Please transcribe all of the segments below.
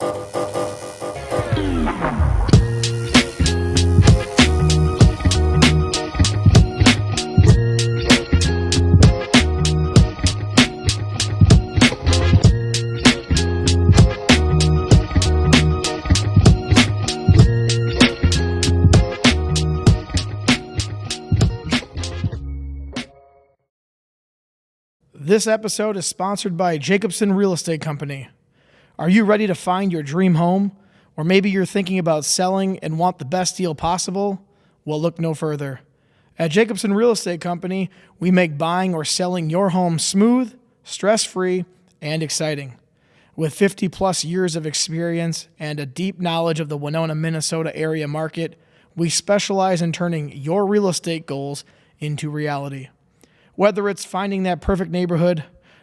This episode is sponsored by Jacobson Real Estate Company. Are you ready to find your dream home? Or maybe you're thinking about selling and want the best deal possible? Well, look no further. At Jacobson Real Estate Company, we make buying or selling your home smooth, stress-free, and exciting. With 50 plus years of experience and a deep knowledge of the Winona, Minnesota area market, we specialize in turning your real estate goals into reality. Whether it's finding that perfect neighborhood,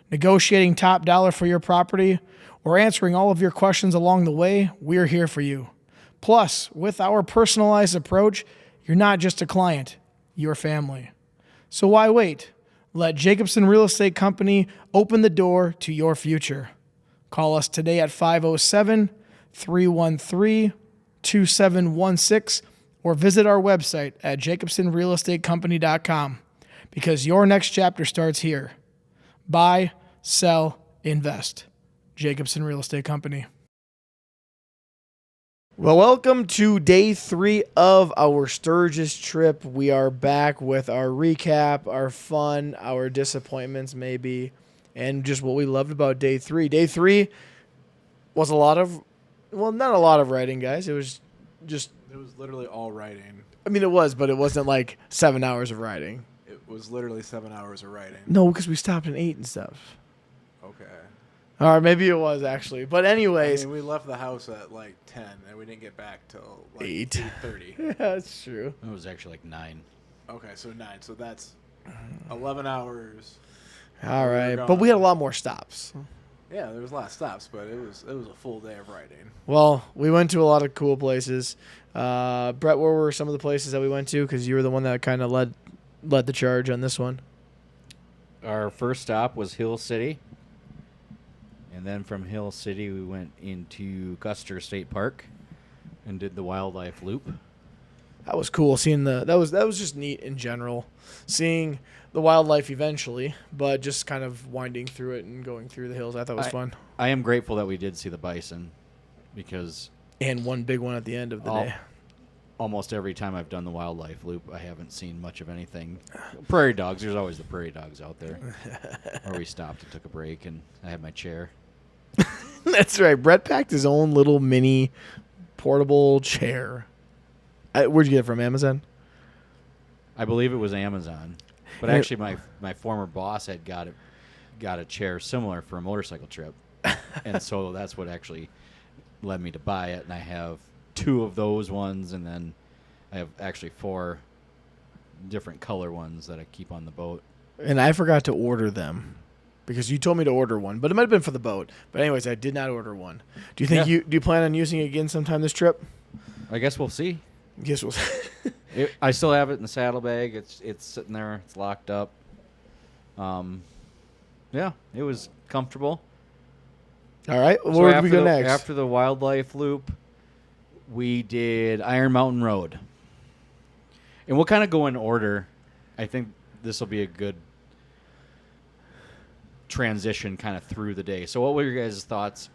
negotiating top dollar for your property, or answering all of your questions along the way, we're here for you. Plus, with our personalized approach, you're not just a client, you're family. So why wait? Let Jacobson Real Estate Company open the door to your future. Call us today at 507-313-2716 or visit our website at jacobsonrealestatecompany.com. Because your next chapter starts here. Buy, sell, invest. Jacobson Real Estate Company. Well, welcome to day 3 of our Sturgis trip. We are back with our recap, our fun, our disappointments maybe, and just what we loved about day 3. Day 3 was not a lot of writing, guys. It was literally all writing. I mean, it was, but it wasn't like 7 hours of writing. It was literally 7 hours of writing. No, because we stopped and ate and stuff. Okay. All right, maybe it was actually. But anyways. I mean, we left the house at like 10, and we didn't get back till like 8:30. Yeah, that's true. It was actually like 9. Okay, so 9. So that's 11 hours. All right, but we had a lot more stops. Yeah, there was a lot of stops, but it was a full day of writing. Well, we went to a lot of cool places. Brett, where were some of the places that we went to? Because you were the one that kind of led the charge on this one. Our first stop was Hill City. And then from Hill City, we went into Custer State Park and did the wildlife loop. That was cool seeing that was just neat in general. Seeing the wildlife eventually, but just kind of winding through it and going through the hills. I thought it was fun. I am grateful that we did see the bison because... And one big one at the end of the day. Almost every time I've done the wildlife loop, I haven't seen much of anything. Prairie dogs. There's always the prairie dogs out there. Or we stopped and took a break, and I had my chair. That's right. Brett packed his own little mini portable chair. Where'd you get it from? Amazon? I believe it was Amazon. But actually, my former boss had got a chair similar for a motorcycle trip. And so that's what actually led me to buy it. And I have 2 of those ones, and then I have actually 4 different color ones that I keep on the boat. And I forgot to order them because you told me to order one, but it might have been for the boat. But anyways, I did not order one. Do you think do you plan on using it again sometime this trip? I guess we'll see. Guess we'll see. I still have it in the saddlebag. It's sitting there. It's locked up. Yeah, it was comfortable. All right. Where do we go next? After the wildlife loop, we did Iron Mountain Road. And we'll kind of go in order. I think this will be a good transition kind of through the day. So what were your guys' thoughts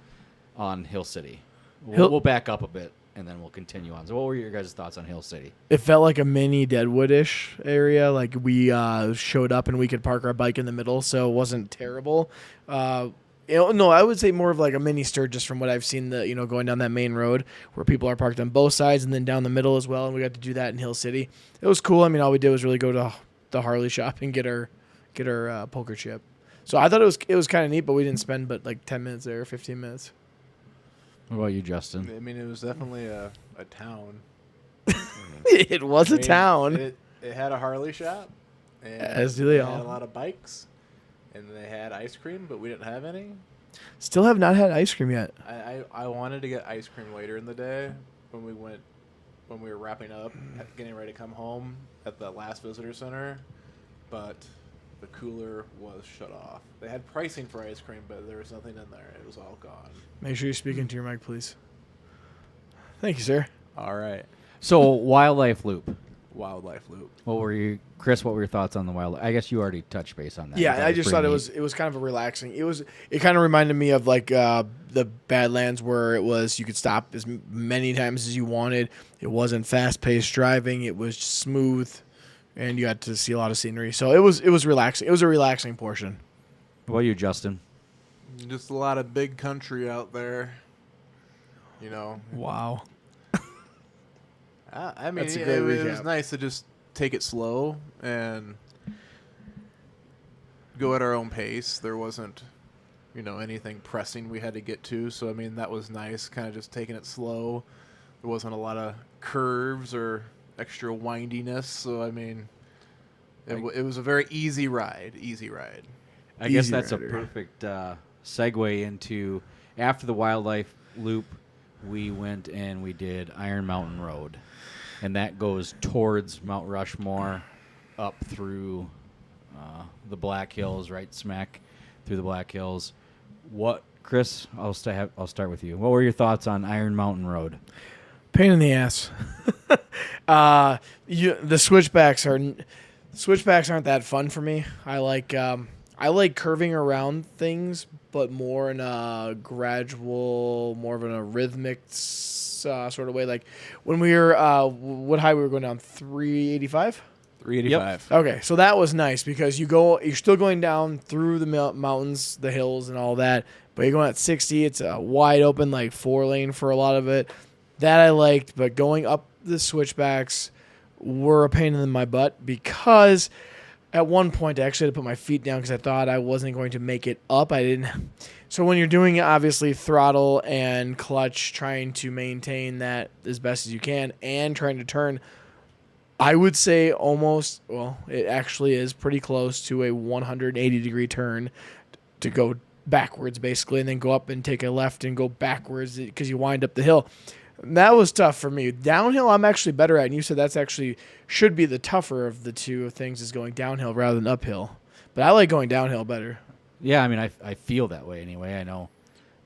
on Hill City? We'll back up a bit, and then we'll continue on. So what were your guys' thoughts on Hill City? It felt like a mini Deadwood-ish area. Like we showed up and we could park our bike in the middle, so it wasn't terrible. No, I would say more of like a mini Sturgis from what I've seen, going down that main road where people are parked on both sides and then down the middle as well. And we got to do that in Hill City. It was cool. I mean, all we did was really go to the Harley shop and get our poker chip. So I thought it was kind of neat, but we didn't spend but like 10 minutes there, 15 minutes. What about you, Justin? I mean, it was definitely a town. It was a town. It had a Harley shop. And as do they all. Had a lot of bikes. And they had ice cream, but we didn't have any. Still have not had ice cream yet. I wanted to get ice cream later in the day when we were wrapping up, getting ready to come home at the last visitor center. But the cooler was shut off. They had pricing for ice cream, but there was nothing in there. It was all gone. Make sure you speak into your mic, please. Thank you, sir. All right. So wildlife loop. Wildlife loop. Chris? What were your thoughts on the wildlife? I guess you already touched base on that. Yeah, I just thought it was kind of a relaxing. It kind of reminded me of like the Badlands where it was you could stop as many times as you wanted. It wasn't fast paced driving. It was smooth, and you got to see a lot of scenery. So it was relaxing. It was a relaxing portion. What about you, Justin? Just a lot of big country out there. You know. Wow. I mean, That's a great it was recap. nice to just take it slow and go at our own pace. There wasn't, anything pressing we had to get to. So, I mean, that was nice, kind of just taking it slow. There wasn't a lot of curves or extra windiness. So, I mean, it was a very easy ride. I guess Easy that's Rider. a perfect segue into after the wildlife loop, we went and we did Iron Mountain Road. And that goes towards Mount Rushmore, up through the Black Hills, right smack through the Black Hills. Chris? I'll start with you. What were your thoughts on Iron Mountain Road? Pain in the ass. The switchbacks aren't that fun for me. I like curving around things, but more in a gradual, more of a rhythmic sort of way. Like when we were, what high we were going down? 385? 385. Okay, so that was nice because you're still going down through the mountains, the hills, and all that, but you're going at 60. It's a wide open, like 4-lane for a lot of it. That I liked, but going up the switchbacks were a pain in my butt because at one point I actually had to put my feet down because I thought I wasn't going to make it up. I didn't. So when you're doing obviously throttle and clutch, trying to maintain that as best as you can and trying to turn, I would say it actually is pretty close to a 180-degree turn to go backwards basically and then go up and take a left and go backwards because you wind up the hill. That was tough for me. Downhill, I'm actually better at, and you said that's actually should be the tougher of the two things is going downhill rather than uphill. But I like going downhill better. Yeah, I mean, I feel that way anyway. I know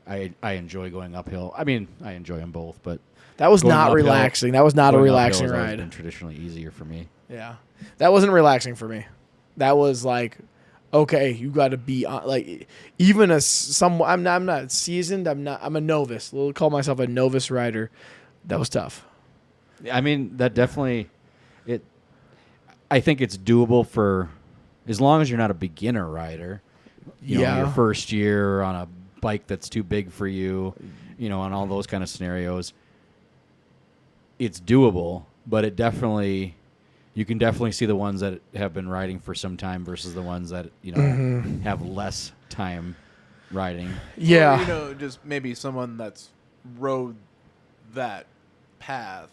I enjoy going uphill. I mean, I enjoy them both, but That was going not uphill- relaxing. That was not a going uphill relaxing has always ride. been traditionally easier for me. Yeah, that wasn't relaxing for me. That was like, okay, you got to be like, even I'm not seasoned. I'm a novice. I'll call myself a novice rider. That was tough. I mean, that definitely I think it's doable for as long as you're not a beginner rider. You know, your first year on a bike that's too big for you, on all those kind of scenarios. It's doable, but you can definitely see the ones that have been riding for some time versus the ones that, have less time riding. Yeah. Or, just maybe someone that's rode that path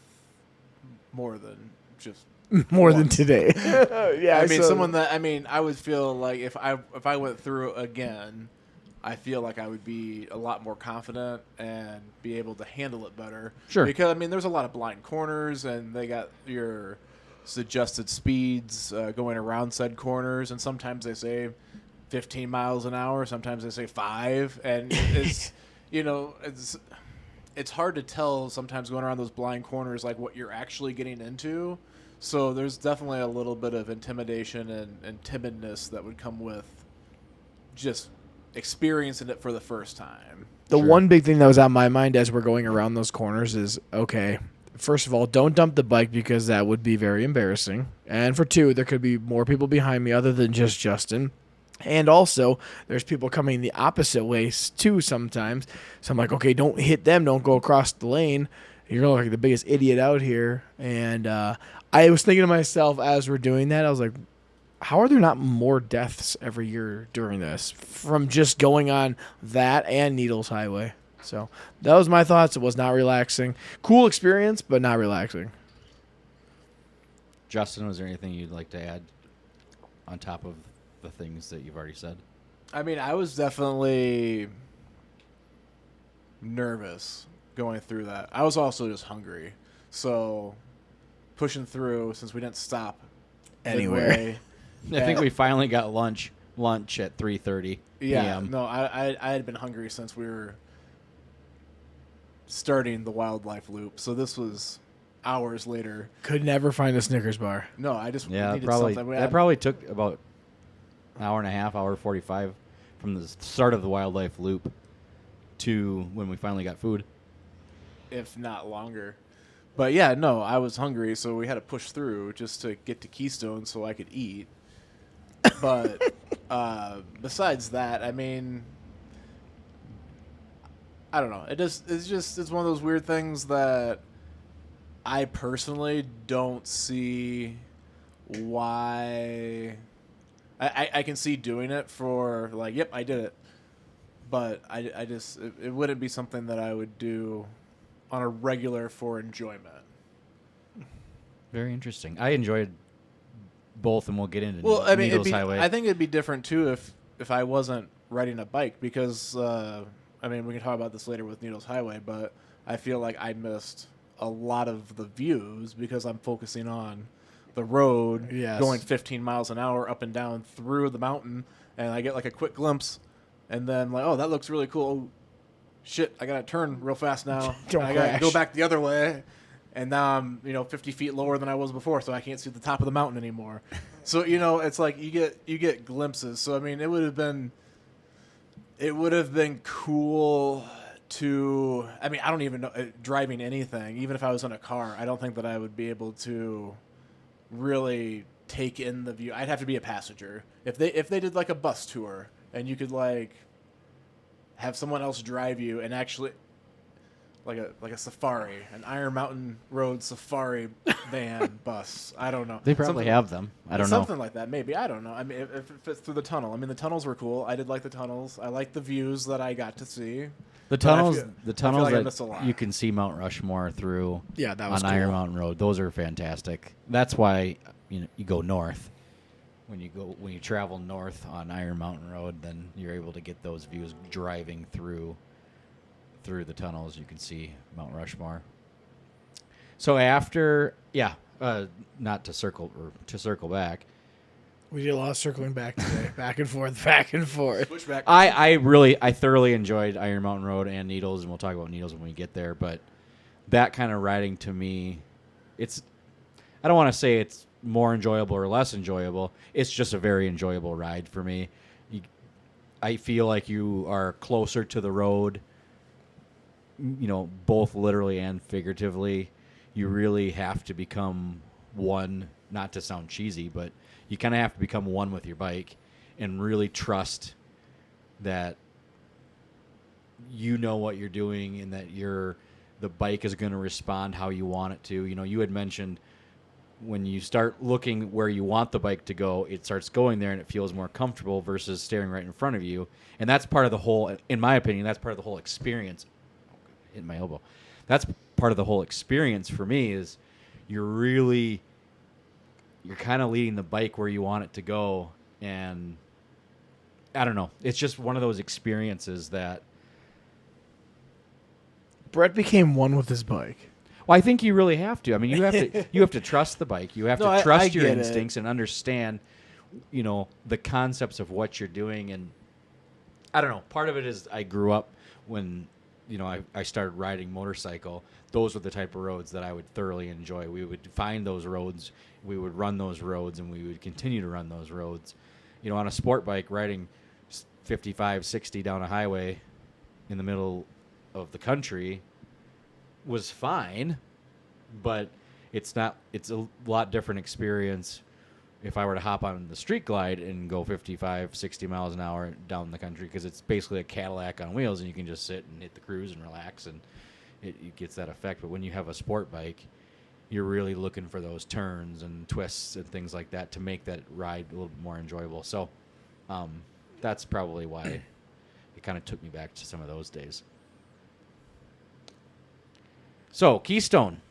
more than just More than once. today. Yeah. I mean, someone that I would feel like if I went through again, I feel like I would be a lot more confident and be able to handle it better. Sure. Because there's a lot of blind corners, and they got your suggested speeds going around said corners, and sometimes they say 15 miles an hour, sometimes they say 5, and it's it's hard to tell sometimes going around those blind corners like what you're actually getting into. So there's definitely a little bit of intimidation and timidness that would come with just experiencing it for the first time. The one big thing that was on my mind as we're going around those corners is, okay, first of all, don't dump the bike because that would be very embarrassing. And for two, there could be more people behind me other than just Justin. And also, there's people coming the opposite way too sometimes. So I'm like, okay, don't hit them. Don't go across the lane. You're like the biggest idiot out here. And I was thinking to myself as we're doing that, I was like, how are there not more deaths every year during this from just going on that and Needles Highway? So that was my thoughts. It was not relaxing. Cool experience, but not relaxing. Justin, was there anything you'd like to add on top of the things that you've already said? I mean, I was definitely nervous going through that. I was also just hungry. So pushing through, since we didn't stop Anywhere. midway, I think we finally got lunch at 3:30 Yeah, p.m. no, I had been hungry since we were starting the wildlife loop. So this was hours later. Could never find a Snickers bar. No, I just Yeah, needed probably something. that probably took about hour and a half, hour 45 from the start of the wildlife loop to when we finally got food. if not longer. But yeah, no, I was hungry, so we had to push through just to get to Keystone so I could eat. But besides that, I mean, I don't know. It's one of those weird things that I personally don't see why. I can see doing it for like, yep, I did it. But I just it wouldn't be something that I would do on a regular for enjoyment. Very interesting. I enjoyed both, and we'll get into Well, I mean, Needles Highway. I think it'd be different too if I wasn't riding a bike because I mean we can talk about this later with Needles Highway, but I feel like I missed a lot of the views because I'm focusing on the road Yes. going 15 miles an hour up and down through the mountain, and I get like a quick glimpse, and then like, oh, that looks really cool. Oh, shit, I gotta turn real fast now. Don't I gotta crash. go back the other way. And now I'm, 50 feet lower than I was before, so I can't see the top of the mountain anymore. So, it's like you get glimpses. So I mean, it would have been cool to. I mean, I don't even know driving anything. Even if I was in a car, I don't think that I would be able to really take in the view. I'd have to be a passenger. If they did like a bus tour and you could like have someone else drive you and actually. Like a safari, an Iron Mountain Road safari van bus. I don't know. They probably have them. I don't know. Something like that, maybe. I don't know. I mean, if it fits through the tunnel. I mean, the tunnels were cool. I did like the tunnels. I liked the views that I got to see. The But I tunnels, feel- the I feel tunnels like I missed a that lot. you can see Mount Rushmore through Yeah, that was on Iron cool. Mountain Road. Those are fantastic. That's why you go north. When you travel north on Iron Mountain Road, then you're able to get those views driving through the tunnels. You can see Mount Rushmore. So after, not to circle back. We did a lot of circling back today, back and forth, back and forth. Switchback. I thoroughly enjoyed Iron Mountain Road and Needles, and we'll talk about Needles when we get there. But that kind of riding to me, I don't want to say it's more enjoyable or less enjoyable. It's just a very enjoyable ride for me. I feel like you are closer to the road, both literally and figuratively. You really have to become one, not to sound cheesy, but you kind of have to become one with your bike and really trust that you know what you're doing and that the bike is going to respond how you want it to. You had mentioned when you start looking where you want the bike to go, it starts going there and it feels more comfortable versus staring right in front of you. And that's part of the whole, in my opinion, that's part of the whole experience. Hit my elbow. That's part of the whole experience for me is you're kind of leading the bike where you want it to go. And I don't know. It's just one of those experiences that. Brett became one with his bike. Well, I think you really have to. I mean, you have to trust the bike. You have No, to trust your get it. instincts and understand, the concepts of what you're doing. And I don't know. Part of it is I grew up when, I started riding motorcycle. Those were the type of roads that I would thoroughly enjoy. We would find those roads, we would run those roads, and we would continue to run those roads. On a sport bike, riding 55, 60 down a highway in the middle of the country was fine, but it's a lot different experience if I were to hop on the street glide and go 55, 60 miles an hour down the country, because it's basically a Cadillac on wheels and you can just sit and hit the cruise and relax, and it gets that effect. But when you have a sport bike, you're really looking for those turns and twists and things like that to make that ride a little bit more enjoyable. So that's probably why it kind of took me back to some of those days. So, Keystone.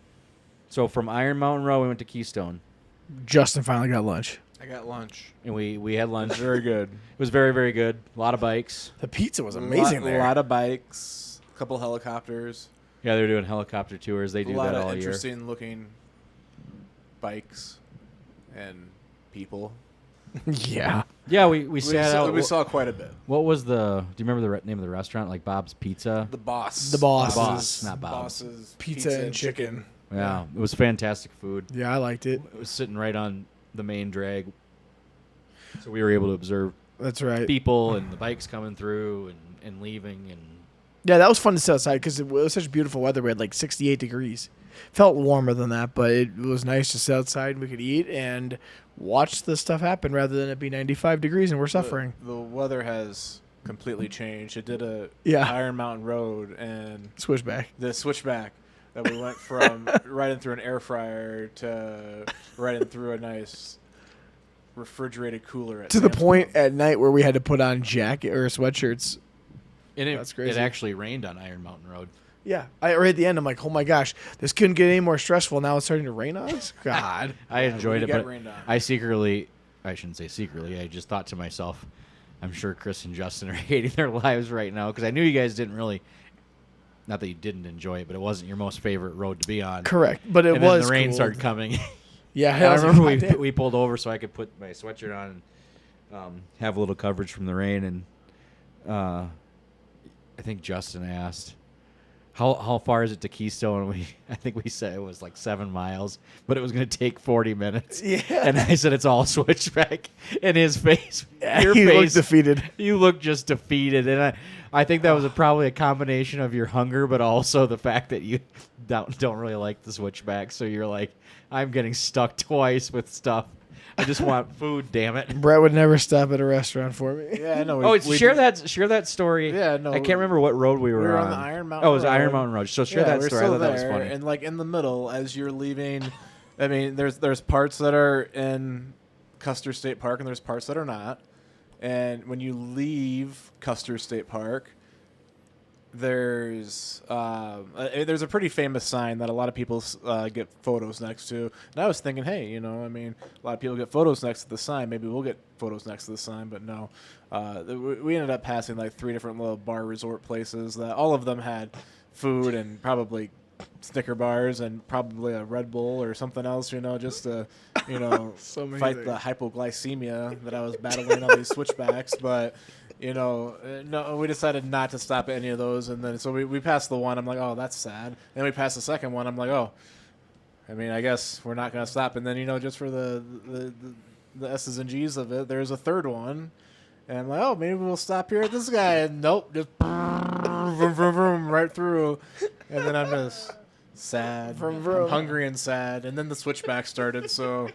So, from Iron Mountain Road, we went to Keystone. Justin finally got lunch. I got lunch. And we had lunch. Very good. It was very, very good. A lot of bikes. The pizza was amazing A there. lot of bikes, a couple helicopters, Yeah, they were doing helicopter tours. They a do lot that of all year. interesting looking bikes and people. Yeah. Yeah, we sat out. We saw quite a bit. What was the? Do you remember the name of the restaurant? Like Bob's Pizza. The Boss. The Boss. The Boss, not Bob's. Boss's Pizza and chicken. Yeah, it was fantastic food. Yeah, I liked it. It was sitting right on the main drag, so we were able to observe That's right. people and the bikes coming through and leaving and. Yeah, that was fun to sit outside because it was such beautiful weather. We had like 68 degrees. Felt warmer than that, but it was nice to sit outside. We could eat and watch the stuff happen rather than it be 95 degrees and we're suffering. The weather has completely changed. It did a Yeah. Iron Mountain Road and Switchback. the switchback that we went from riding through an air fryer to riding through a nice refrigerated cooler at To the Sam's point Club. at night where we had to put on jacket or sweatshirts. And That's crazy. It actually rained on Iron Mountain Road. Yeah. Right at the end, I'm like, oh my gosh, this couldn't get any more stressful. Now it's starting to rain on us? God. I enjoyed we it, got but rained on. I shouldn't say secretly, I just thought to myself, I'm sure Chris and Justin are hating their lives right now because I knew you guys didn't really, not that you didn't enjoy it, but it wasn't your most favorite road to be on. Correct. But it and was then the rain cool. started coming. Yeah. I remember was like, we pulled over so I could put my sweatshirt on and have a little coverage from the rain. And I think Justin asked, how far is it to Keystone? And I think we said it was like 7 miles, but it was going to take 40 minutes. Yeah. And I said, it's all switchback. And his face, your he face, looked defeated. you look just defeated. And I think that was probably a combination of your hunger, but also the fact that you don't really like the switchback. So you're like, I'm getting stuck twice with stuff. I just want food, damn it. Brett would never stop at a restaurant for me. Yeah, I know. Share that story. Yeah, no, I can't remember what road we were on. on the Iron Mountain Oh, it was Road. Iron Mountain Road. So share Yeah, that we're story. I still thought that was there, funny. And like in the middle, as you're leaving, I mean, there's parts that are in Custer State Park and there's parts that are not. And when you leave Custer State Park, there's a pretty famous sign that a lot of people get photos next to. And I was thinking, hey, I mean, a lot of people get photos next to the sign. Maybe we'll get photos next to the sign, but no. We ended up passing like 3 different little bar resort places that all of them had food and probably Snicker bars and probably a Red Bull or something else, just to, So many fight things. the hypoglycemia that I was battling on these switchbacks. But, no, we decided not to stop at any of those. And then so we passed the one. I'm like, oh, that's sad. Then we passed the second one. I'm like, oh, I mean, I guess we're not going to stop. And then, just for the S's and G's of it, there's a third one. And I'm like, oh, maybe we'll stop here at this guy. And nope, just vroom, vroom, vroom, right through. And then I'm just sad. Vroom, vroom. I'm hungry and sad. And then the switchback started, so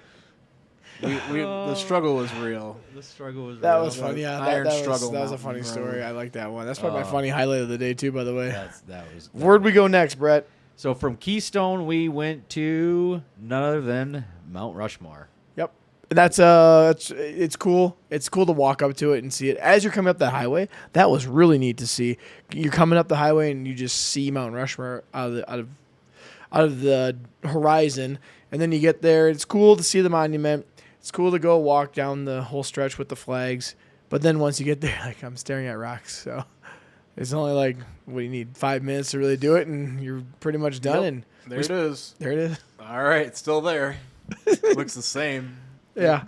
the struggle was real. The struggle was That was funny. Yeah, Iron that struggle was a Mountain funny Road. story. I like that one. That's probably my funny highlight of the day too. By the way, That was. where'd we go next, Brett? So from Keystone, we went to none other than Mount Rushmore. Yep. That's it's cool. It's cool to walk up to it and see it as you're coming up the highway. That was really neat to see. You're coming up the highway and you just see Mount Rushmore out of the horizon, and then you get there. It's cool to see the monument. It's cool to go walk down the whole stretch with the flags. But then once you get there, like I'm staring at rocks, so it's only like what do you need 5 minutes to really do it, and you're pretty much done. Yep. And There it is. there it is. All right, it's still there. Looks the same. Yeah.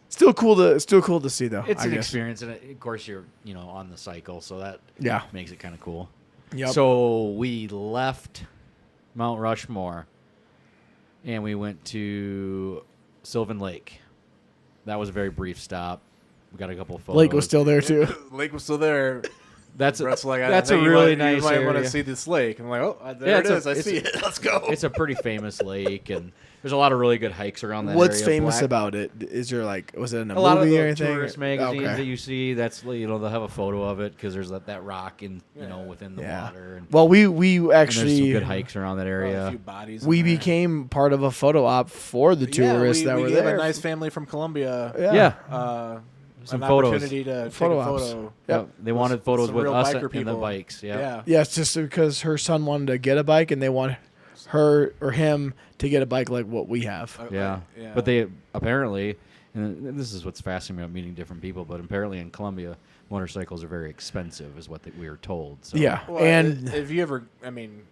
Still cool to see though. It's I an guess. experience, and of course you're on the cycle, so that Yeah. makes it kind of cool. Yep. So we left Mount Rushmore, and we went to Sylvan Lake. That was a very brief stop. We got a couple of photos. Lake was still there too. Lake was still there. That's Brett's like, that's I a think really you nice might want area. to see this lake. I'm like, oh, there Yeah, it it's a- is. I it's see a- it. Let's go. It's a pretty famous lake, and there's a lot of really good hikes around that What's area. famous about it? Is there was it in a, a lot of movie the or anything? tourist magazines Okay. that you see? That's they'll have a photo of it because there's that rock in within the Yeah. water, and Well, we there's some actually good hikes around that A area. few bodies. in we there. became part of a photo op for the tourists that we were gave there. a nice family from Columbia. Yeah. Some an photos. opportunity to Photo take a ops. photo. Yep. They wanted photos some with real us biker and the people. bikes. Yeah. Yeah. Yeah, it's just because her son wanted to get a bike, and they want her or him to get a bike like what we have. Yeah. But they apparently, and this is what's fascinating about meeting different people, but apparently in Colombia, motorcycles are very expensive, is what we were told. So. Yeah, Well, and if you ever, I mean,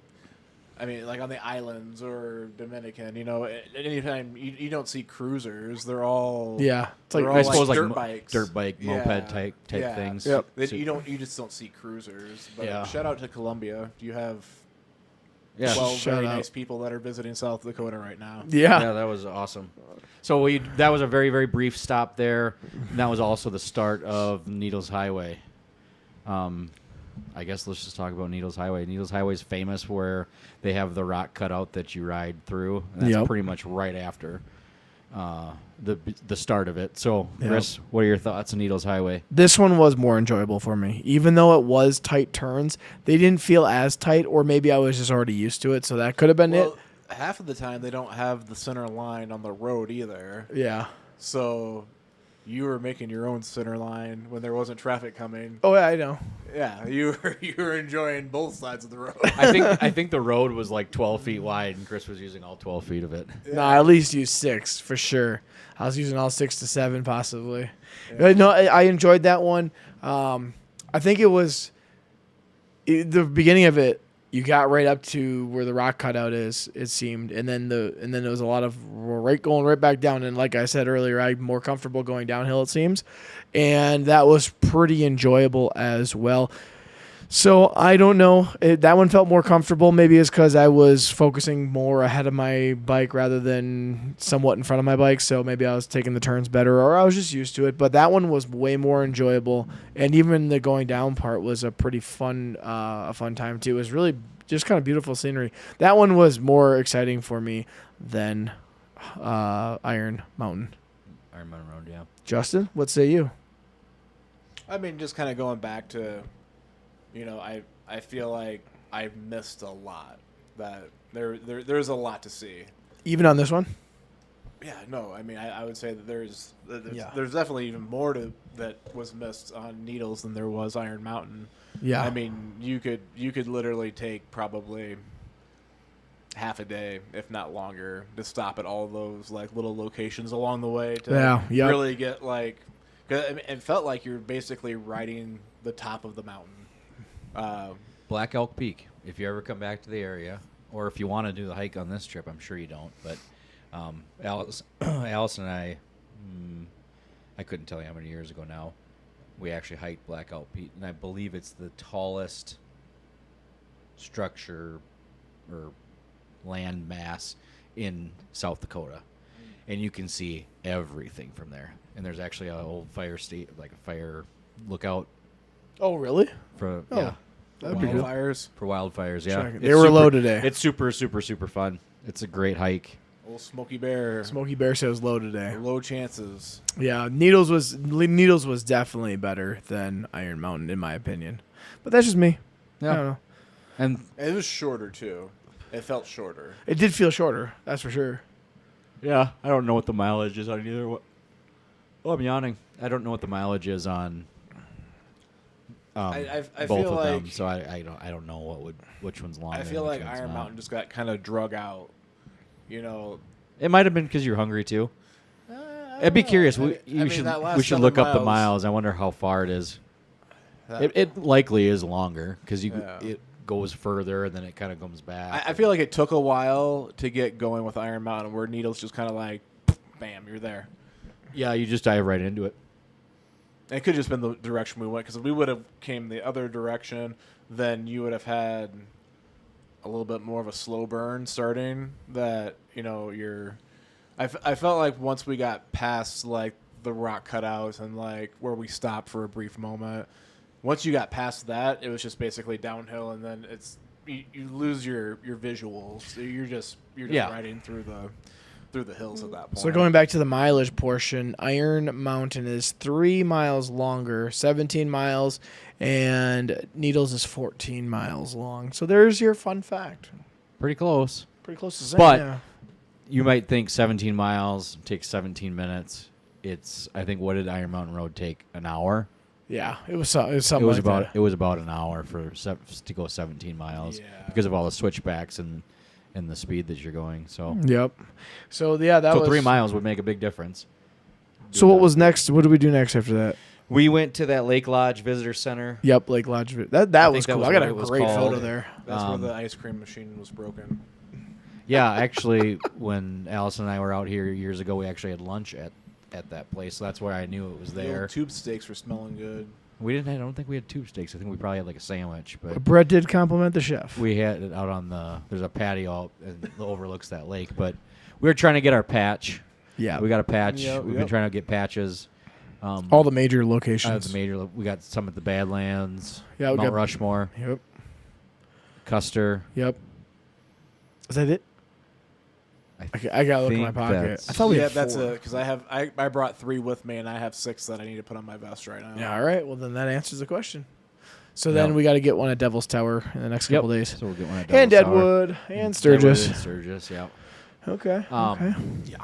I mean, like on the islands or Dominican, you know, anytime you don't see cruisers, they're all Yeah, it's like they're I all suppose dirt like bikes, dirt bike, moped type things. Yep. You just don't see cruisers. But Yeah. shout out to Columbia. You have Yeah. 12 Shout very out. nice people that are visiting South Dakota right now. yeah. Yeah, that was awesome. So that was a very, very brief stop there. And that was also the start of Needles Highway. I guess let's just talk about Needles Highway. Needles Highway is famous where they have the rock cutout that you ride through. And that's Yep. pretty much right after the start of it. So, Yep. Chris, what are your thoughts on Needles Highway? This one was more enjoyable for me. Even though it was tight turns, they didn't feel as tight, or maybe I was just already used to it, so that could have been Well, half of the time they don't have the center line on the road either. it. Yeah. So you were making your own center line when there wasn't traffic coming. Oh, yeah, I know. Yeah, you were enjoying both sides of the road. I think the road was like 12 feet wide, and Chris was using all 12 feet of it. No, I at least used 6 for sure. I was using all 6 to 7 possibly. No, I enjoyed that one. I think it was the beginning of it. You got right up to where the rock cutout is, it seemed, and then there was a lot of going right back down. And like I said earlier, I'm more comfortable going downhill, it seems, and that was pretty enjoyable as well. So I don't know. That one felt more comfortable. Maybe it's because I was focusing more ahead of my bike rather than somewhat in front of my bike. So maybe I was taking the turns better, or I was just used to it. But that one was way more enjoyable, and even the going down part was a pretty fun time too. It was really just kind of beautiful scenery. That one was more exciting for me than Iron Mountain. Iron Mountain Road, yeah. Justin, what say you? I mean, just kind of going back to, you know, I feel like I've missed a lot. That there's a lot to see. Even on this one? Yeah, no, I mean, I would say that there's Yeah. there's definitely even more that was missed on Needles than there was Iron Mountain. Yeah. I mean, you could literally take probably half a day, if not longer, to stop at all those like little locations along the way to really get like. 'Cause it felt like you're basically riding the top of the mountain. Black Elk Peak, if you ever come back to the area, or if you want to do the hike on this trip, I'm sure you don't, but Alice and I couldn't tell you how many years ago now, we actually hiked Black Elk Peak, and I believe it's the tallest structure or land mass in South Dakota, and you can see everything from there. And there's actually an old fire lookout Oh, really? for Oh. yeah. That'd be good. Wildfires. For wildfires, yeah. Check it. They were low today. It's super, super, super fun. It's a great hike. Old Smoky Bear. Smokey Bear says low today. Low chances. Yeah, Needles was definitely better than Iron Mountain in my opinion, but that's just me. I don't know. And It was shorter too. It felt shorter. It did feel shorter, that's for sure. yeah, I don't know what the mileage is on either. Oh, I'm yawning. I don't know what the mileage is on I both feel of them, like- so I don't know which one's longer. I feel and which like one's Iron not. Mountain just got kind of drug out. You know. It might have been because you're hungry too. I'd be curious. We should look up the miles. I wonder how far it is. It likely is longer because it goes further and then it kind of comes back. I feel like it took a while to get going with Iron Mountain, where Needles just kind of like, bam, you're there. Yeah, you just dive right into it. And it could have just been the direction we went, because if we would have came the other direction, then you would have had a little bit more of a slow burn starting. That, you know, I felt like once we got past like the rock cutouts and like where we stopped for a brief moment, once you got past that, it was just basically downhill, and then you lose your visuals. You're just riding through the hills at that point. So going back to the mileage portion, Iron Mountain is 3 miles longer, 17 miles, and Needles is 14 miles long. So there's your fun fact. Pretty close. Pretty close to the same. But yeah. you might think 17 miles takes 17 minutes. I think, what did Iron Mountain Road take? An hour? Yeah, it was something like that. It was about an hour to go 17 miles because of all the switchbacks and the speed that you're going. So Yep. So yeah, that was 3 miles would make a big difference. So what was next? What did we do next after that? We went to that Lake Lodge Visitor Center. Yep, Lake Lodge. That I was think that cool. was I got what a it was great called. photo there. That's where the ice cream machine was broken. Yeah, actually, when Allison and I were out here years ago, we actually had lunch at that place. So that's where I knew it was The there. old tube steaks were smelling good. We didn't. I don't think we had tube steaks. I think we probably had like a sandwich. But Brett did compliment the chef. we had it out on there's a patio out and it overlooks that lake. But we were trying to get our patch. Yeah, We got a patch. Yep, We've been yep. trying to get patches. all the major locations. We got some at the Badlands. Yeah, we Mount got- Rushmore, Yep. Custer. Yep. Is that it? I gotta look in my think pocket. that's- I thought we yeah, had that's 4. because I brought 3 with me, and I have 6 that I need to put on my vest right now. Yeah, all right. Well, then that answers the question. So Yeah. then we got to get one at Devil's Tower in the next couple days. So we'll get one at And Devil's Tower. Deadwood and Sturgis. Deadwood and Sturgis, yeah. Okay. Okay. Yeah.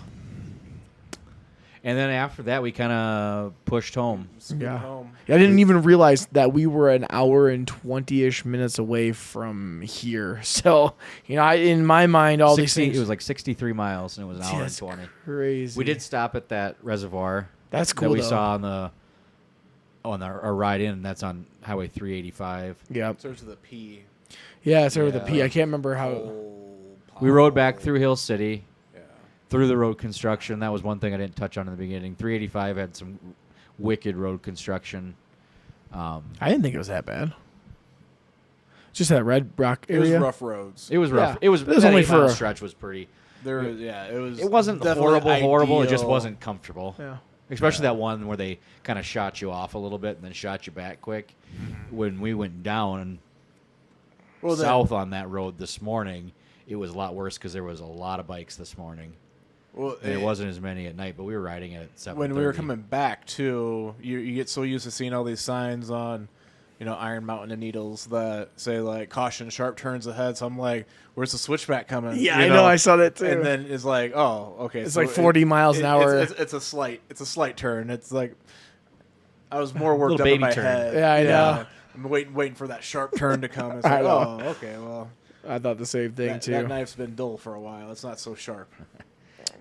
And then after that, we kind of pushed home. Scoot Yeah. home. I didn't even realize that we were an hour and 20-ish minutes away from here. So, in my mind, all these things. It was like 63 miles, and it was an hour and That's 20. crazy. We did stop at that reservoir. That's cool, that we though. saw on our ride in. And that's on Highway 385. Yep. Starts with a P. Yeah, it's over the Yeah. P. I can't remember how. We rode back through Hill City, Yeah. through the road construction. That was one thing I didn't touch on in the beginning. 385 had some wicked road construction. I didn't think it was that bad. Just that Red Rock It was area. rough roads. It was rough. Yeah. It was It was that only 8-mile for a- stretch was pretty. It was. It wasn't definitely horrible. It just ideal. wasn't comfortable. Yeah. Especially that one where they kind of shot you off a little bit and then shot you back quick. When we went down Well, then- south on that road this morning, it was a lot worse because there was a lot of bikes this morning. Well, And it wasn't as many at night, but we were riding at 7:30. when we were coming back too, you get so used to seeing all these signs on, Iron Mountain and Needles that say like caution, sharp turns ahead. So I'm like, where's the switchback coming? Yeah, I know. I saw that too. And then it's like, oh, okay. It's so like 40 miles an hour. It's a slight turn. It's like I was more worked Little up in baby my turn. head. Yeah, I know. I'm waiting for that sharp turn to come. It's I like, know. oh, okay, well, I thought the same thing, that too. knife's been dull for a while. It's not so sharp.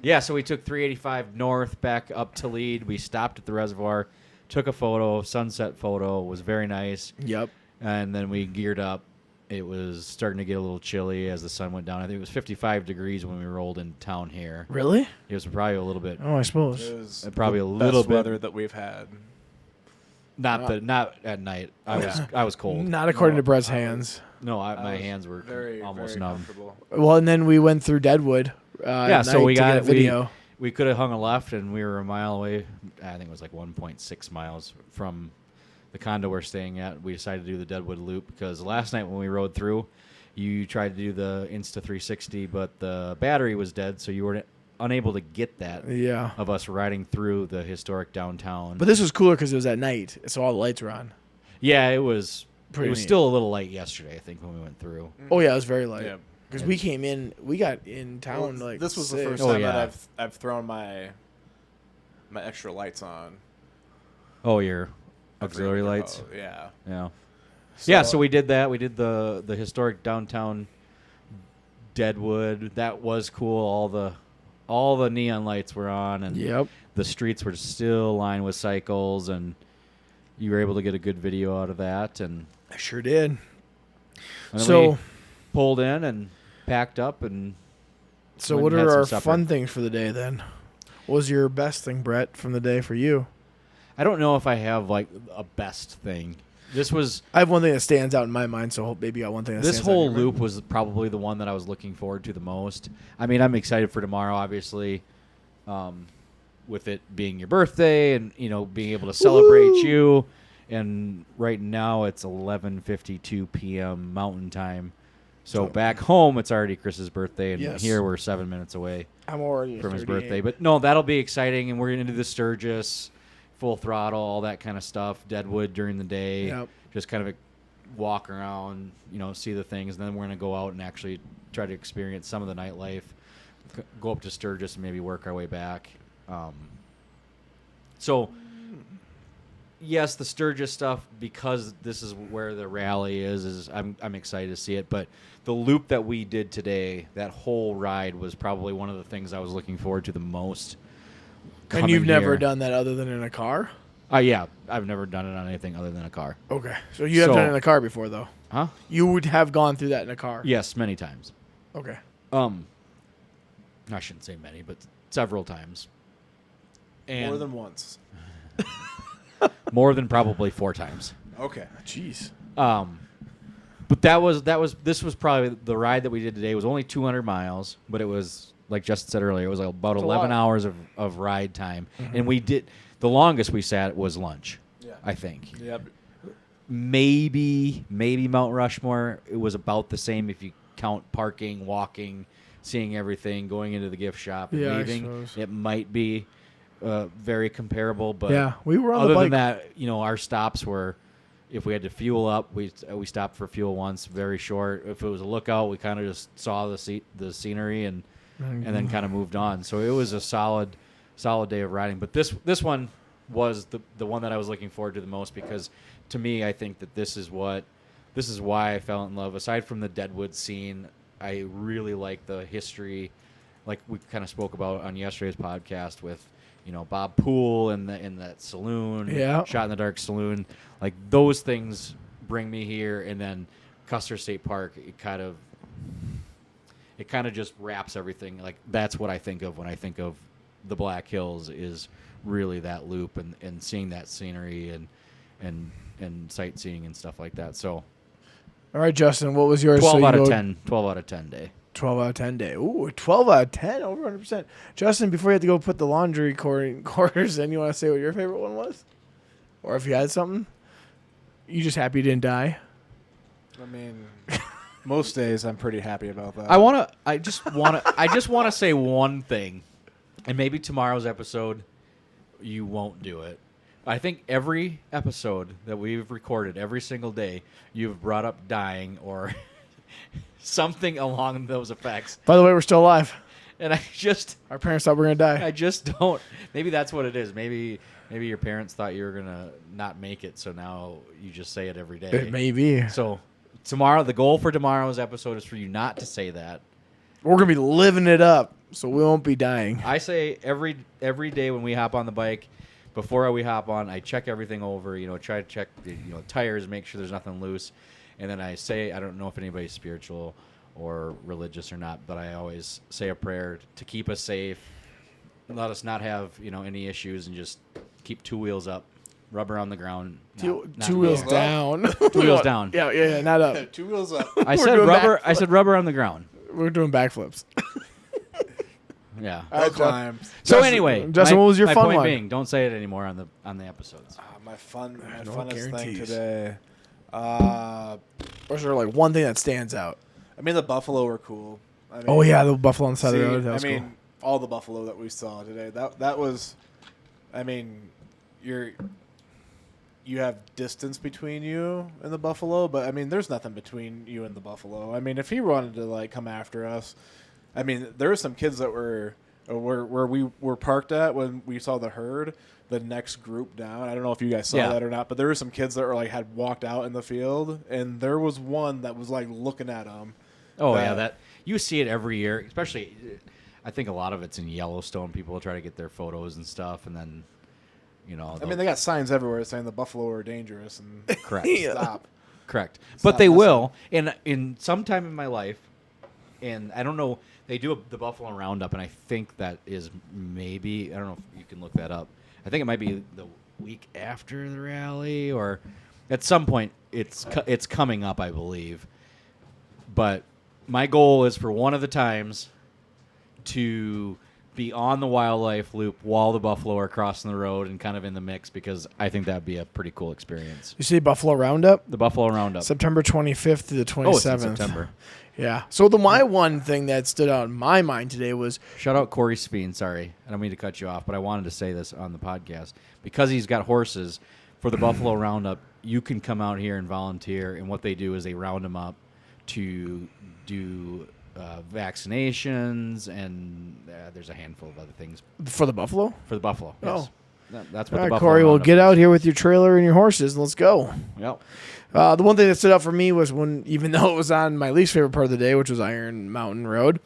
Yeah, so we took 385 north back up to Lead. We stopped at the reservoir, took a photo, sunset photo. It was very nice. Yep. And then we geared up. It was starting to get a little chilly as the sun went down. I think it was 55 degrees when we rolled in town here. Really? It was probably a little bit, Oh, I suppose. It was probably the a little best bit- weather that we've had. not at night. I was cold. Not according No, to Brett's I was- hands. No, I my was hands were very, almost very numb. comfortable. Well, and then we went through Deadwood. Yeah, at so night we to got get a video. We could have hung a left, and we were a mile away. I think it was like 1.6 miles from the condo we're staying at. We decided to do the Deadwood Loop because last night when we rode through, you tried to do the Insta 360, but the battery was dead, so you were unable to get that Yeah. of us riding through the historic downtown. But this was cooler because it was at night, so all the lights were on. yeah, it was. Pretty it was neat. still a little light yesterday, I think, when we went through. Oh, yeah, it was very light. Yeah. Because we came in, we got in town Well, like this was the 6. first Oh, time yeah. that I've thrown my extra lights on. Oh, your I auxiliary forget what they're lights. called. Yeah. Yeah. Yeah, so we did that. We did the historic downtown Deadwood. That was cool. All the neon lights were on, and Yep. the streets were still lined with cycles, and you were able to get a good video out of that. And I sure did. then So, we pulled in and packed up, and so went what and had are some our supper. fun things for the day then? What was your best thing, Brett, from the day for you? I don't know if I have like a best thing. This was I have one thing that stands out in my mind, so maybe you got one thing that this stands out in whole your mind. loop was probably the one that I was looking forward to the most. I mean, I'm excited for tomorrow, obviously, with it being your birthday and being able to celebrate Woo! you. And right now it's 11:52 p.m. Mountain Time. So back home it's already Chris's birthday, and Yes. here we're 7 minutes away I'm already from his 38. birthday. But no, that'll be exciting, and we're gonna do the Sturgis, full throttle, all that kind of stuff. Deadwood during the day, Yep. just kind of walk around, see the things, and then we're gonna go out and actually try to experience some of the nightlife. Go up to Sturgis and maybe work our way back. So, yes, the Sturgis stuff, because this is where the rally is I'm excited to see it. But the loop that we did today, that whole ride was probably one of the things I was looking forward to the most. And you've coming never here. done that other than in a car? Yeah, I've never done it on anything other than a car. Okay. So you have done it in a car before, though. Huh? You would have gone through that in a car. Yes, many times. Okay. I shouldn't say many, but several times. And More than once. more than probably 4 times. Okay. Jeez. But this was probably the ride that we did today was only 200 miles, but it was like Justin said earlier, it was about 11 hours of ride time, and we did the longest we sat was lunch. Yeah. I think. Yep. Maybe Mount Rushmore. It was about the same if you count parking, walking, seeing everything, going into the gift shop, and Yeah, I leaving. suppose. It might be very comparable, but Yeah, we were on other the bike. than that, our stops were. If we had to fuel up, we stopped for fuel once, very short. If it was a lookout, we kind of just saw the scenery and then kind of moved on. So it was a solid day of riding. But this one was the one that I was looking forward to the most because to me, I think that this is why I fell in love. Aside from the Deadwood scene, I really like the history, like we kind of spoke about on yesterday's podcast with Bob Poole in that saloon, Shot in the Dark saloon. Like those things bring me here, and then Custer State Park. It kind of just wraps everything. Like that's what I think of when I think of the Black Hills is really that loop and seeing that scenery and sightseeing and stuff like that. So, All right, Justin, what was yours? 12 So out you of go 10. 12 out of 10 day. 12 out of 10 day. Ooh, 12 out of 10, over 100%. Justin, before you have to go put the laundry quarters in, you want to say what your favorite one was? Or if you had something? You just happy you didn't die? I mean, most days I'm pretty happy about that. I just want to say one thing, and maybe tomorrow's episode you won't do it. I think every episode that we've recorded, every single day, you've brought up dying or something along those effects. By the way, we're still alive. And Our parents thought we were going to die. I just don't. Maybe that's what it is. Maybe your parents thought you were going to not make it, so now you just say it every day. It may be. So tomorrow, the goal for tomorrow's episode is for you not to say that. We're going to be living it up, so we won't be dying. I say every day when we hop on the bike, before we hop on, I check everything over, try to check the tires, make sure there's nothing loose. And then I say, I don't know if anybody's spiritual or religious or not, but I always say a prayer to keep us safe, let us not have, any issues, and just keep 2 wheels up, rubber on the ground. Two not wheels low. down. 2 wheels down. Yeah, not up. 2 wheels up. I We're said doing rubber. backflip. I said rubber on the ground. We're doing backflips. Yeah. I'll climb. So Justin- anyway, Justin, what was your my fun point one? being, don't say it anymore on the episodes. My funnest thing guarantees. today. Or is there like one thing that stands out? I mean, the buffalo were cool. I mean, Oh, yeah, the buffalo on the side of the see, road. That was I mean, cool. all the buffalo that we saw today. That was, I mean, you have distance between you and the buffalo, but I mean, there's nothing between you and the buffalo. I mean, if he wanted to like come after us, I mean, there were some kids that were where we were parked at when we saw the herd. The next group down. I don't know if you guys saw that or not, but there were some kids that were like had walked out in the field, and there was one that was like looking at them. Oh yeah, that you see it every year. Especially, I think a lot of it's in Yellowstone. People try to get their photos and stuff, and then, I mean, they got signs everywhere saying the buffalo are dangerous and correct, stop. correct. Stop But they messing. will. And in some time in my life, and I don't know, they do the buffalo roundup, and I think that is maybe I don't know if you can look that up. I think it might be the week after the rally, or at some point it's coming up, I believe. But my goal is for one of the times to be on the wildlife loop while the buffalo are crossing the road and kind of in the mix, because I think that'd be a pretty cool experience. You see Buffalo Roundup? The buffalo roundup. September 25th to the 27th. Oh, it's in September. Yeah. So my one thing that stood out in my mind today was Shout out Corey Speen. Sorry, I don't mean to cut you off, but I wanted to say this on the podcast because he's got horses for the Buffalo Roundup. You can come out here and volunteer, and what they do is they round them up to do vaccinations, and there's a handful of other things for the buffalo. for the buffalo. Oh. Yes. That's All what the right, Buffalo Corey, well, Roundup get is. out here with your trailer and your horses, and let's go. Yep. The one thing that stood out for me was when, even though it was on my least favorite part of the day, which was Iron Mountain Road,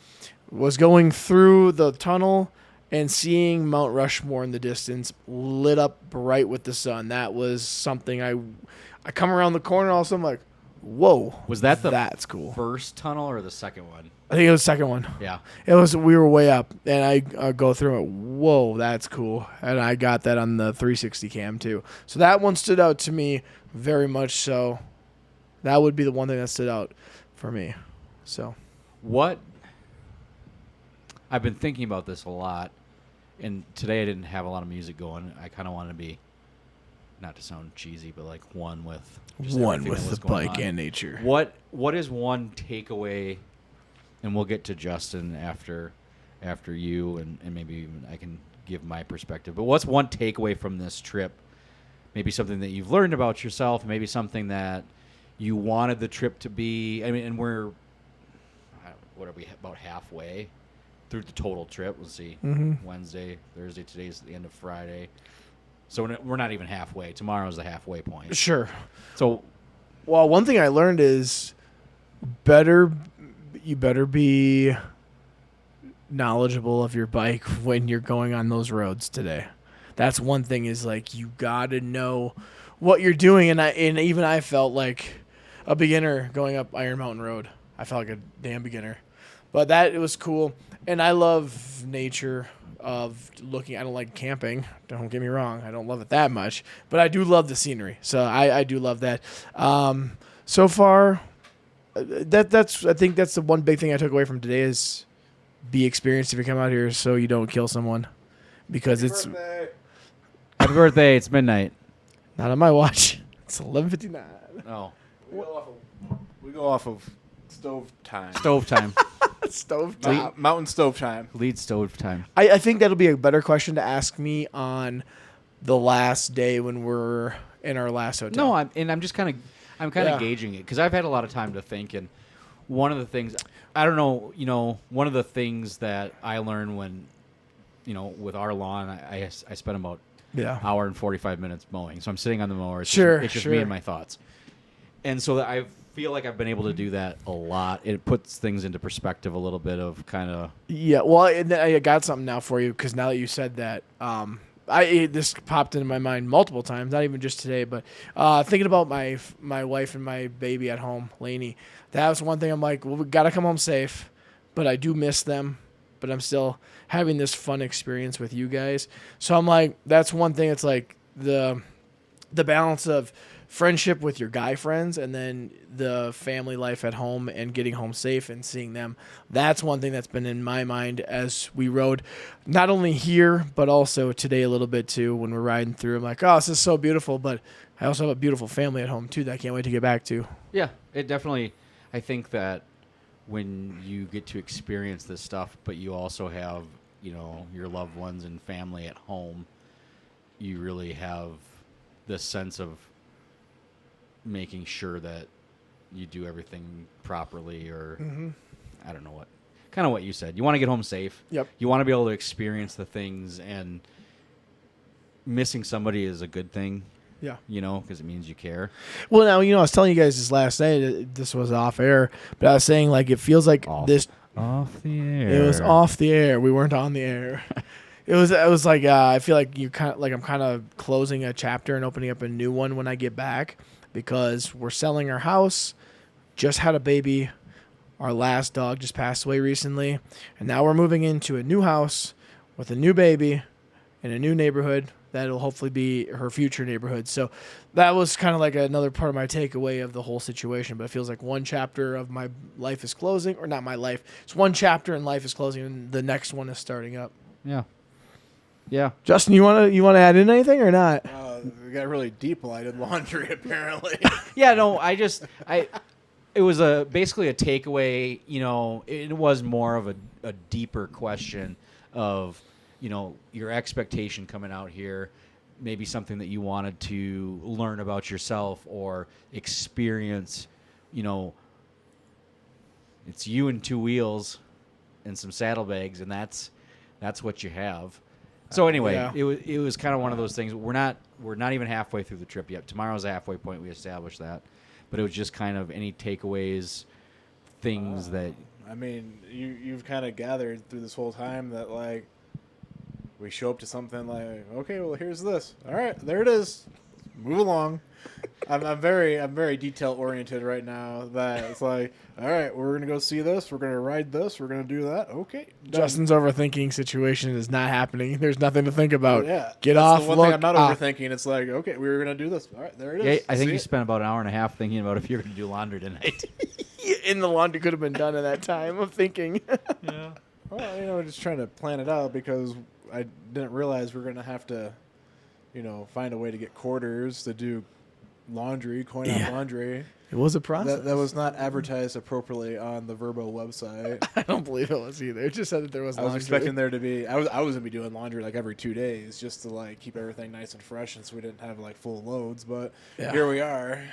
was going through the tunnel and seeing Mount Rushmore in the distance lit up bright with the sun. That was something I come around the corner, all of a sudden I'm like, whoa. Was that that's cool. first tunnel or the second one? I think it was the second one. Yeah. We were way up, and I go through it. Whoa, that's cool. And I got that on the 360 cam too. So that one stood out to me very much so. That would be the one thing that stood out for me. So What I've been thinking about this a lot, and today I didn't have a lot of music going. I kind of wanted to be, not to sound cheesy, but like one with just everything that was the going bike on. and nature. What is one takeaway, and we'll get to Justin after you, and maybe even I can give my perspective. But what's one takeaway from this trip? Maybe something that you've learned about yourself, maybe something that you wanted the trip to be. I mean, and we're, what are we, about halfway through the total trip? Let's see, Wednesday, Thursday, today's the end of Friday. So we're not even halfway. Tomorrow's the halfway point. Sure. So, Well, one thing I learned is you better be knowledgeable of your bike when you're going on those roads today. That's one thing, is like you got to know what you're doing, and even I felt like a beginner going up Iron Mountain Road. I felt like a damn beginner. But it was cool, and I love nature of looking. I don't like camping. Don't get me wrong. I don't love it that much, but I do love the scenery. So I do love that. So far, I think that's the one big thing I took away from today is be experienced if you come out here, so you don't kill someone, because happy birthday! It's midnight. Not on my watch. It's 11:59. Oh, We go off of stove time. stove time. Stove time. Mountain stove time. Lead stove time. I think that'll be a better question to ask me on the last day when we're in our last hotel. No, I'm just kind of Yeah. gauging it because I've had a lot of time to think, and one of the things I don't know, one of the things that I learned when, with our lawn, I spent about hour and 45 minutes mowing, so I'm sitting on the mower. It's just me and my thoughts, and so I feel like I've been able to do that a lot. It puts things into perspective a little bit of kind of. Yeah, well, and I got something now for you, because now that you said that, this popped into my mind multiple times, not even just today, but thinking about my wife and my baby at home, Lainey. That was one thing I'm like, well, we got to come home safe, but I do miss them, but I'm still having this fun experience with you guys. So I'm like, that's one thing. It's like the balance of friendship with your guy friends and then the family life at home and getting home safe and seeing them. That's one thing that's been in my mind as we rode, not only here, but also today a little bit too, when we're riding through. I'm like, oh, this is so beautiful, but I also have a beautiful family at home too that I can't wait to get back to. Yeah, it definitely. I think that when you get to experience this stuff, but you also have, your loved ones and family at home, you really have this sense of making sure that you do everything properly, or I don't know what you said. You want to get home safe. Yep. You want to be able to experience the things, and missing somebody is a good thing. Yeah. Because it means you care. Well, now, I was telling you guys this last night, this was off air, but I was saying, like, it feels like Off the air. It was off the air. We weren't on the air. It was like, I feel like I'm kind of closing a chapter and opening up a new one when I get back, because we're selling our house, just had a baby, our last dog just passed away recently, and now we're moving into a new house with a new baby in a new neighborhood that'll hopefully be her future neighborhood. So that was kind of like another part of my takeaway of the whole situation. But it feels like one chapter of my life is closing, or not my life. It's one chapter in life is closing, and the next one is starting up. Yeah. Yeah. Justin, you want to add in anything or not? We got really deep lighted laundry, apparently. Yeah, no, it was basically a takeaway, it was more of a deeper question of, your expectation coming out here, maybe something that you wanted to learn about yourself or experience, it's you and two wheels and some saddlebags, and that's what you have. So anyway, Yeah. it was kind of one of those things. We're not even halfway through the trip yet. Tomorrow's a halfway point. We established that, but it was just kind of any takeaways, things that. I mean, you've kind of gathered through this whole time that, like, we show up to something like, okay, well, here's this. All right, there it is. Move along. I'm very detail oriented right now. That it's like, all right, we're gonna go see this. We're gonna ride this. We're gonna do that. Okay. Done. Justin's overthinking situation is not happening. There's nothing to think about. Yeah. Get That's off. the one Look. thing I'm not ah. overthinking. It's like, okay, we were gonna do this. All right, there it is. Yeah, I think See you it? spent about an hour and a half thinking about if you're going to do laundry tonight. In the laundry could have been done in that time of thinking. Yeah. Well, just trying to plan it out because I didn't realize we were gonna have to, find a way to get quarters to do laundry, coin out laundry. It was a process. That was not advertised appropriately on the Verbo website. I don't believe it was either. It just said that there was I was laundry. expecting there to be. I was gonna be doing laundry like every 2 days just to like keep everything nice and fresh, and so we didn't have like full loads. But here we are.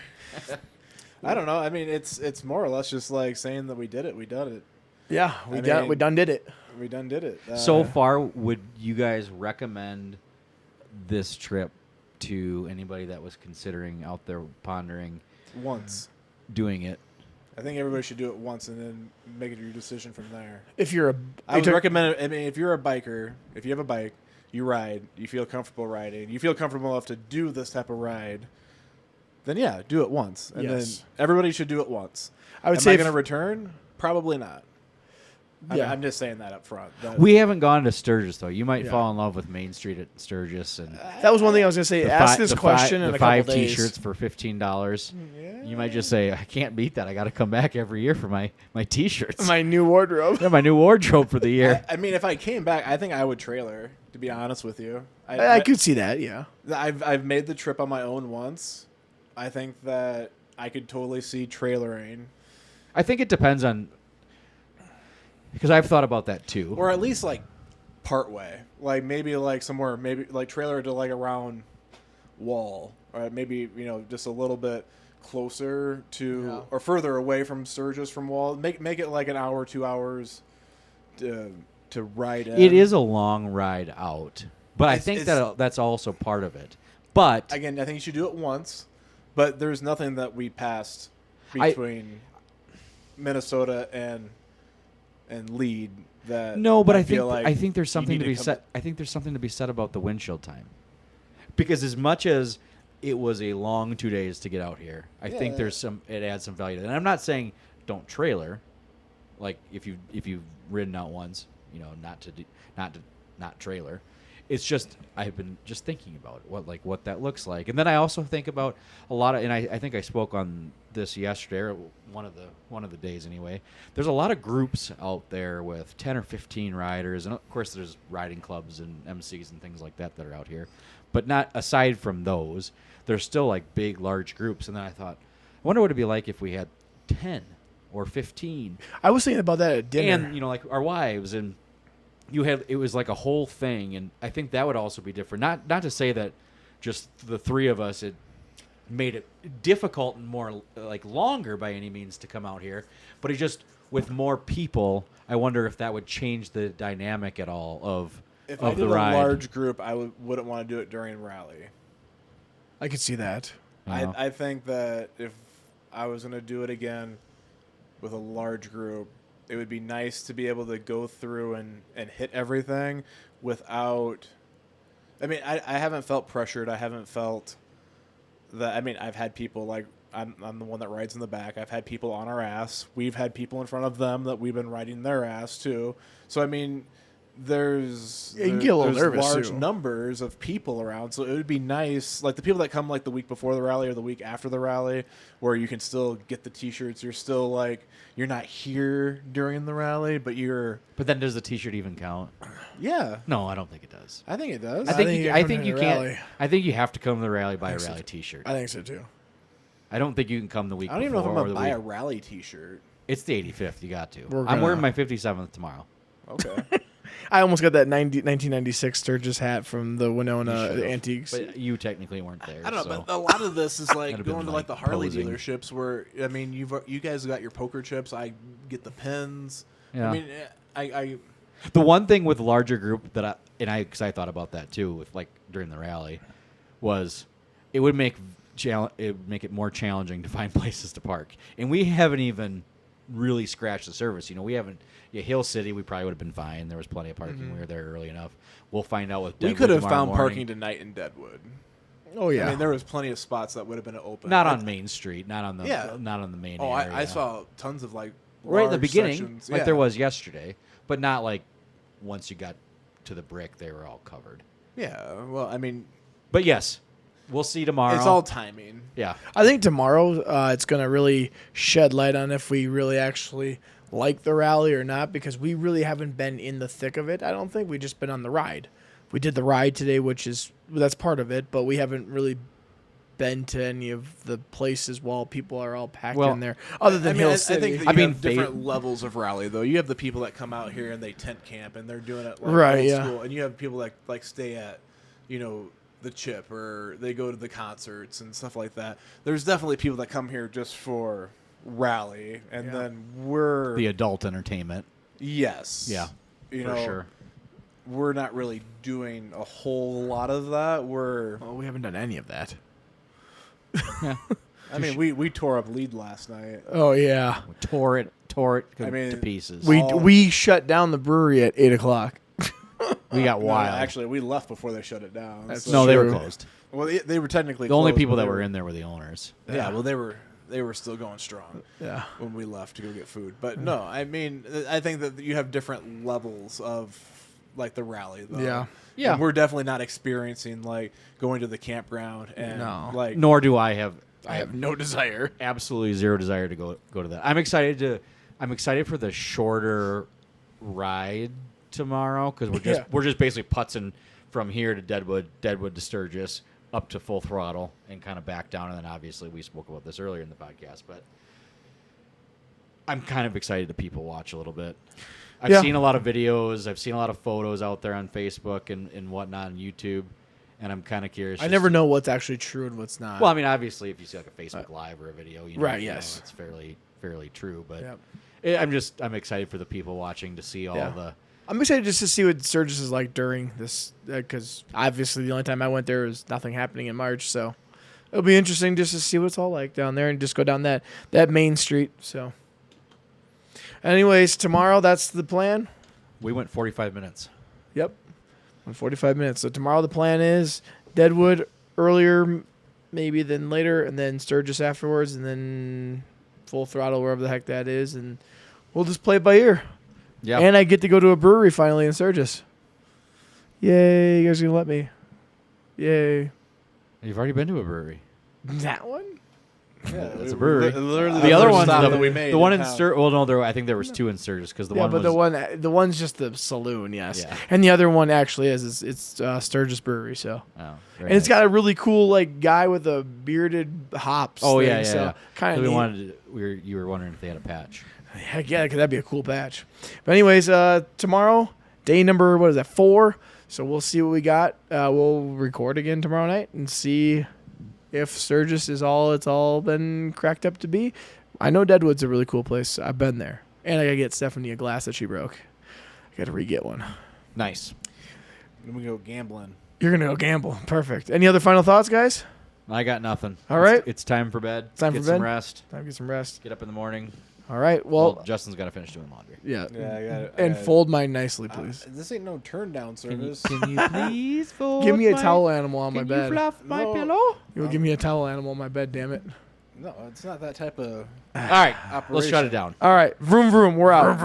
I don't know. I mean, it's more or less just like saying that we did it. We done it. Yeah, we done did it. We done did it. So far, would you guys recommend this trip to anybody that was considering out there pondering once doing it? I think everybody should do it once and then make it your decision from there. If you're a, I would recommend it. I mean, if you're a biker, if you have a bike, you ride, you feel comfortable riding, you feel comfortable enough to do this type of ride, then yeah, do it once. And then everybody should do it once. I would say, am I going to return? Probably not. Yeah. I'm just saying that up front. We haven't gone to Sturgis though. You might fall in love with Main Street at Sturgis, and that was one thing I was going to say. Ask this question in the a couple 5 days. T-shirts for $15. Yeah. You might just say, I can't beat that. I got to come back every year for my T-shirts. My new wardrobe. Yeah, my new wardrobe for the year. I mean, if I came back, I think I would trailer. To be honest with you, I could see that. Yeah. I've made the trip on my own once. I think that I could totally see trailering. I think it depends on, because I've thought about that too. Or at least like part way. Like maybe like somewhere, maybe like trailer to like around Wall. Or maybe, just a little bit closer to or further away from Sturgis from Wall. Make it like an hour, 2 hours to ride in. It is a long ride out. But I think that's also part of it. But again, I think you should do it once. But there's nothing that we passed between Minnesota and lead that but I think there's something to be said. I think there's something to be said about the windshield time, because as much as it was a long 2 days to get out here, I think it adds some value. And I'm not saying don't trailer, like if you've ridden out once, not trailer. It's just I've been just thinking about it, what that looks like, and then I also think about a lot of, and I think I spoke on this yesterday, or one of the days anyway. There's a lot of groups out there with 10 or 15 riders, and of course there's riding clubs and MCs and things like that are out here, but not aside from those, there's still like big large groups. And then I thought, I wonder what it'd be like if we had 10 or 15. I was thinking about that at dinner. And like our wives, and it was like a whole thing, and I think that would also be different. Not to say that just the three of us had made it difficult and more like longer by any means to come out here, but it just with more people, I wonder if that would change the dynamic at all of if of I did the ride. a large group, I wouldn't want to do it during rally. I could see that. I think that if I was going to do it again with a large group, it would be nice to be able to go through and hit everything without. I mean, I haven't felt pressured. I haven't felt that. I mean, I've had people like I'm the one that rides in the back. I've had people on our ass. We've had people in front of them that we've been riding their ass too. So I mean, there's you can get a little nervous large too. numbers of people around. So it would be nice, like the people that come like the week before the rally or the week after the rally, where you can still get the T-shirts. You're still like you're not here during the rally, but you're. But then does the T-shirt even count? Yeah. No, I don't think it does. I think it does. I think you can't. rally. I think you have to come to the rally by a rally T-shirt. I think so too. I don't think you can come the week. I don't even know if I'm before gonna or the buy a week. rally T-shirt. It's the 85th. You got to. We're I'm wearing gonna- my 57th tomorrow. Okay. I almost got that 1996 Sturgis hat from the Winona should've. Antiques. But you technically weren't there. I don't know, so. but a lot of this is like That'd have going been, to like the like, Harley posing. dealerships where I mean you guys got your poker chips. I get the pins. Yeah. I mean, I The one thing with larger group that because I thought about that too, with like during the rally, was it would make it more challenging to find places to park, and we haven't even really scratched the surface. You know, we haven't. Yeah, Hill City, we probably would have been fine. There was plenty of parking. We were there early enough. We'll find out with Deadwood We could have tomorrow found morning. parking tonight in Deadwood. Oh yeah. I mean, there was plenty of spots that would have been open. Not on Main Street, not on the main Oh, area. I saw tons of like right in the large beginning, sections. like Yeah. there was yesterday, but not like once you got to the brick, they were all covered. Yeah, well, I mean, But yes, we'll see tomorrow. it's all timing. Yeah. I think tomorrow it's going to really shed light on if we really actually like the rally or not, because we really haven't been in the thick of it. I don't think. We've just been on the ride. We did the ride today, that's part of it, but we haven't really been to any of the places while people are all packed in there, other than Hill I City. think that you have different levels of rally, though. You have the people that come out here and they tent camp and they're doing it like Right, old yeah. school, and you have people that like stay at, the Chip, or they go to the concerts and stuff like that. There's definitely people that come here just for rally, and then we're The adult entertainment. yes, Yeah. For sure. We're not really doing a whole lot of that. Well, we haven't done any of that. I mean, we tore up lead last night. Oh yeah, Tore it I mean, to pieces. we shut down the brewery at 8:00. We got No, wild. actually, we left before they shut it down. That's No, they were true. closed. Well, they were technically The only closed, people but that they were in there were the owners. Yeah, well, they were still going strong. Yeah. When we left to go get food, but no, I mean, I think that you have different levels of like the rally, though. Yeah. Yeah. And we're definitely not experiencing like going to the campground and No. like Nor do I have. I have no desire. Absolutely zero desire to go to that. I'm excited for the shorter ride tomorrow, because we're just basically putzing from here to Deadwood to Sturgis, up to Full Throttle, and kind of back down. And then obviously we spoke about this earlier in the podcast, but I'm kind of excited to people watch a little bit. I've seen a lot of videos. I've seen a lot of photos out there on Facebook and whatnot on YouTube, and I'm kind of curious. I never know what's actually true and what's not. Well, I mean, obviously, if you see like a Facebook Live or a video, Right, you yes. know it's fairly true. But Yep. I'm excited for the people watching to see all Yeah. the. I'm excited just to see what Sturgis is like during this, because obviously the only time I went there was nothing happening in March, so it'll be interesting just to see what it's all like down there and just go down that main street. So, anyways, tomorrow that's the plan. We went 45 minutes. Yep, in 45 minutes. So tomorrow the plan is Deadwood earlier, maybe than later, and then Sturgis afterwards, and then Full Throttle wherever the heck that is, and we'll just play it by ear. Yeah. And I get to go to a brewery finally in Sturgis. Yay, you guys are going to let me. Yay. You've already been to a brewery. That one? yeah, That's a brewery. Literally The other first one's stop the, that we made the one in town. Sturgis. Well, no, I think there was two in Sturgis, because the Yeah, one but was the one's just the saloon, yes. Yeah. And the other one actually is it's Sturgis Brewery, so. Oh, And it's got a really cool like guy with a bearded hops. Oh thing, yeah. so kind of You were wondering if they had a patch. Heck yeah, because that'd be a cool patch. But anyways, tomorrow, day number, 4? So we'll see what we got. We'll record again tomorrow night and see if Sturgis is all it's all been cracked up to be. I know Deadwood's a really cool place. I've been there. And I got to get Stephanie a glass that she broke. I got to re-get one. Nice. Then we go gambling. You're going to go gamble. Perfect. Any other final thoughts, guys? I got nothing. All right. It's time for bed. Time Get for some bed. rest. Time to get some rest. Get up in the morning. All right. Well, Justin's got to finish doing laundry. yeah. Yeah, I got it. And fold mine nicely, please. This ain't no turn down service. Can you please fold Give me a my- towel animal on my Can bed. you fluff my No. pillow? You'll give me a towel animal on my bed, damn it. No, it's not that type of All right, let's operation. shut it down. All right. Vroom, vroom. We're out.